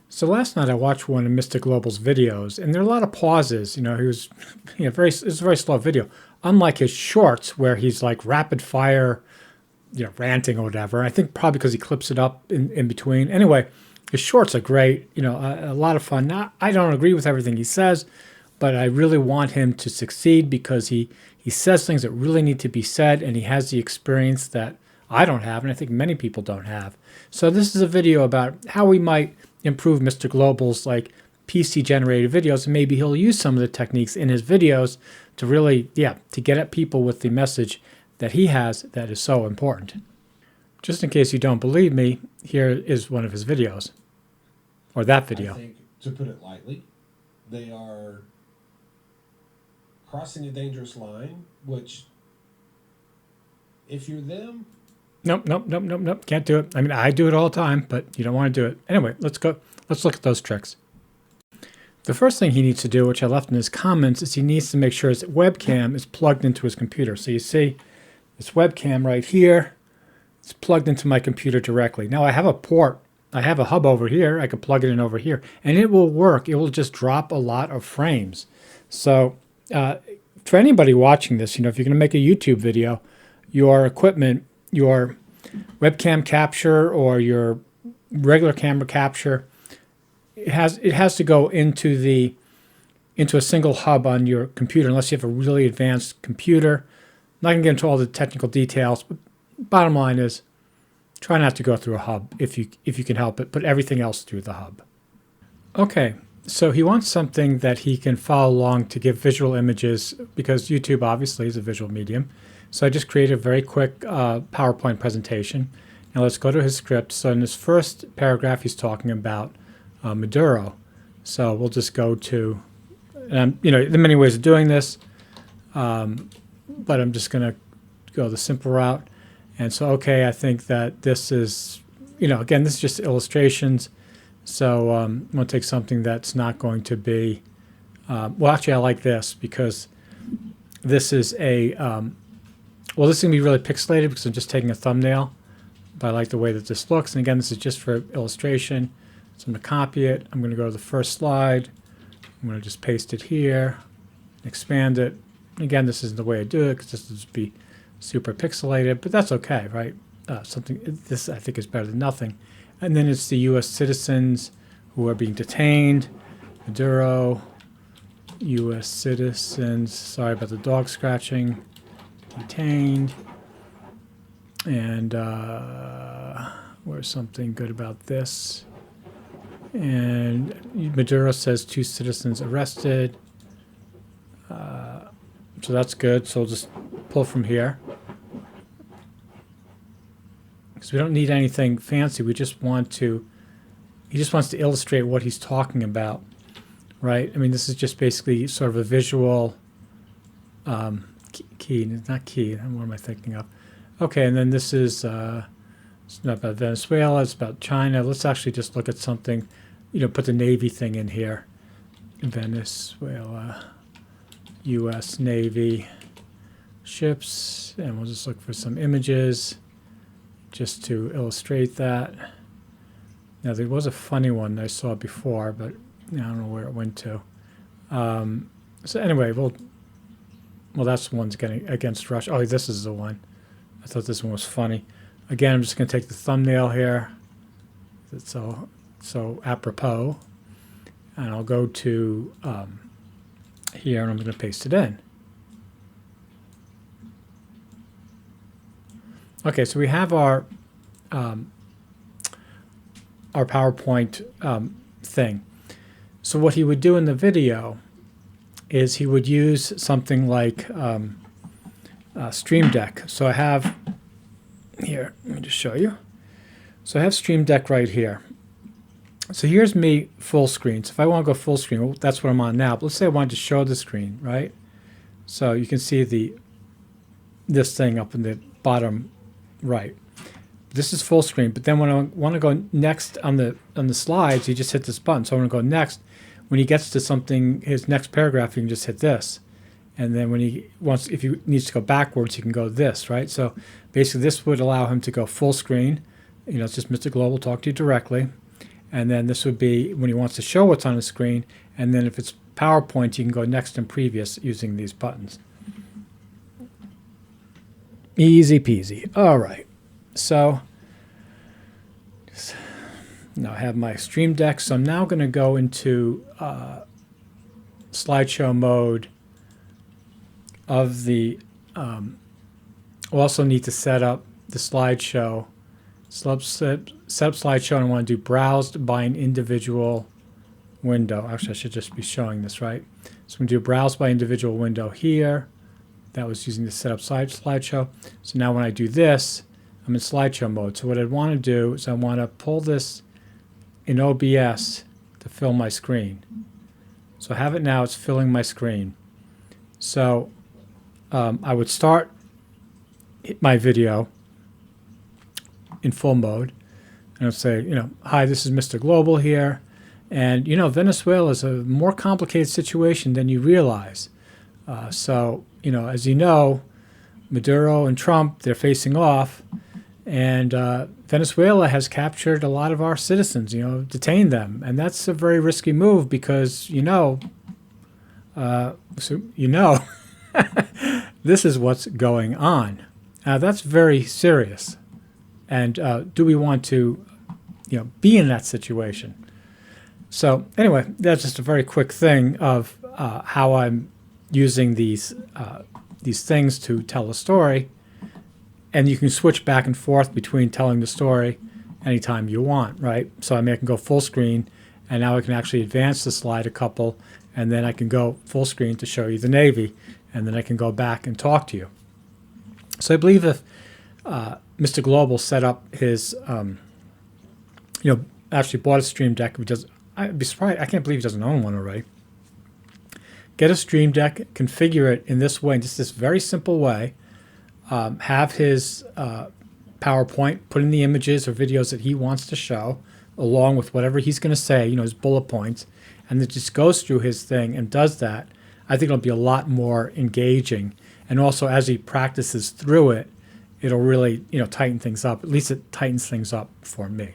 So last night I watched one of Mr. Global's videos, and there are a lot of pauses. He was, it's a very slow video. Unlike his shorts, where he's like rapid fire, ranting or whatever. I think probably because he clips it up in between. Anyway, his shorts are great. A lot of fun. Now, I don't agree with everything he says, but I really want him to succeed because he says things that really need to be said, and he has the experience that I don't have, and I think many people don't have. So this is a video about how we might improve Mr. Global's like PC generated videos, and maybe he'll use some of the techniques in his videos to really, to get at people with the message that he has that is so important. Just in case you don't believe me, here is one of his videos, or that video. I think, to put it lightly, they are crossing a dangerous line, which, if you're them... Nope. Can't do it. I mean, I do it all the time, but you don't want to do it. Anyway, let's go. Let's look at those tricks. The first thing he needs to do, which I left in his comments, is he needs to make sure his webcam is plugged into his computer. So you see this webcam right here. It's plugged into my computer directly. Now I have a port. I have a hub over here. I can plug it in over here, and it will work. It will just drop a lot of frames. So for anybody watching this, if you're going to make a YouTube video, your equipment, your webcam capture or your regular camera capture, it has to go into a single hub on your computer, unless you have a really advanced computer. I'm not going to get into all the technical details, but bottom line is try not to go through a hub if you can help it. Put everything else through the hub. Okay, so he wants something that he can follow along to give visual images, because YouTube obviously is a visual medium. So I just created a very quick PowerPoint presentation. Now let's go to his script. So in this first paragraph, he's talking about Maduro. So we'll just go to, there are many ways of doing this, but I'm just going to go the simple route. And so, okay, I think that this is, again, this is just illustrations. So I'm going to take something that's not going to be, well, actually, I like this because this is a, well, this is going to be really pixelated because I'm just taking a thumbnail, but I like the way that this looks. And again, this is just for illustration. So I'm going to copy it. I'm going to go to the first slide. I'm going to just paste it here, expand it. And again, this isn't the way I do it because this would be super pixelated, but that's okay, right? This I think is better than nothing. And then it's the U.S. citizens who are being detained. Maduro, U.S. citizens. Sorry about the dog scratching. Detained. And where's something good about this? And Maduro says 2 citizens arrested. So that's good. So we'll just pull from here. Because we don't need anything fancy. We just want to, he just wants to illustrate what he's talking about, right? I mean, this is just basically sort of a visual not key. What am I thinking of? Okay, and then this is, it's not about Venezuela, it's about China. Let's actually just look at something, put the Navy thing in here. Venezuela, U.S. Navy ships, and we'll just look for some images just to illustrate that. Now, there was a funny one I saw before, but I don't know where it went to. So anyway, well, that's the one's getting against Russia. Oh, this is the one. I thought this one was funny. Again, I'm just going to take the thumbnail here. It's so apropos. And I'll go to here, and I'm going to paste it in. Okay, so we have our PowerPoint thing. So what he would do in the video is he would use something like Stream Deck. So I have here, let me just show you. So I have Stream Deck right here. So here's me full screen. So if I want to go full screen, well, that's what I'm on now. But let's say I wanted to show the screen, right? So you can see this thing up in the bottom right. This is full screen. But then when I want to go next on the slides, you just hit this button. So I want to go next. When he gets to something, his next paragraph, you can just hit this. And then when if he needs to go backwards, he can go this, right? So basically this would allow him to go full screen. It's just Mr. Global talk to you directly. And then this would be when he wants to show what's on the screen. And then if it's PowerPoint, you can go next and previous using these buttons. Easy peasy. All right. So now I have my Stream Deck. So I'm now going to go into slideshow mode of the also need to set up the slideshow. Set up slideshow, and I want to do browsed by an individual window. Actually, I should just be showing this, right? So I'm going to do browse by individual window here. That was using the setup slideshow. So now when I do this, I'm in slideshow mode. So what I want to do is I want to pull this in OBS to fill my screen. So I have it now, it's filling my screen. So I would start my video in full mode, and I'd say, hi, this is Mr. Global here. And, Venezuela is a more complicated situation than you realize. So, as you know, Maduro and Trump, they're facing off. And Venezuela has captured a lot of our citizens, detained them. And that's a very risky move because, this is what's going on. That's very serious. And do we want to, be in that situation? So anyway, that's just a very quick thing of how I'm using these things to tell a story. And you can switch back and forth between telling the story anytime you want, right? So I can go full screen, and now I can actually advance the slide a couple, and then I can go full screen to show you the Navy, and then I can go back and talk to you. So I believe if Mr. Global set up his, actually bought a Stream Deck, I'd be surprised, I can't believe he doesn't own one already. Get a Stream Deck, configure it in this way, just this very simple way. Have his PowerPoint, put in the images or videos that he wants to show, along with whatever he's going to say, his bullet points, and it just goes through his thing and does that. I think it'll be a lot more engaging. And also, as he practices through it, it'll really, tighten things up. At least it tightens things up for me.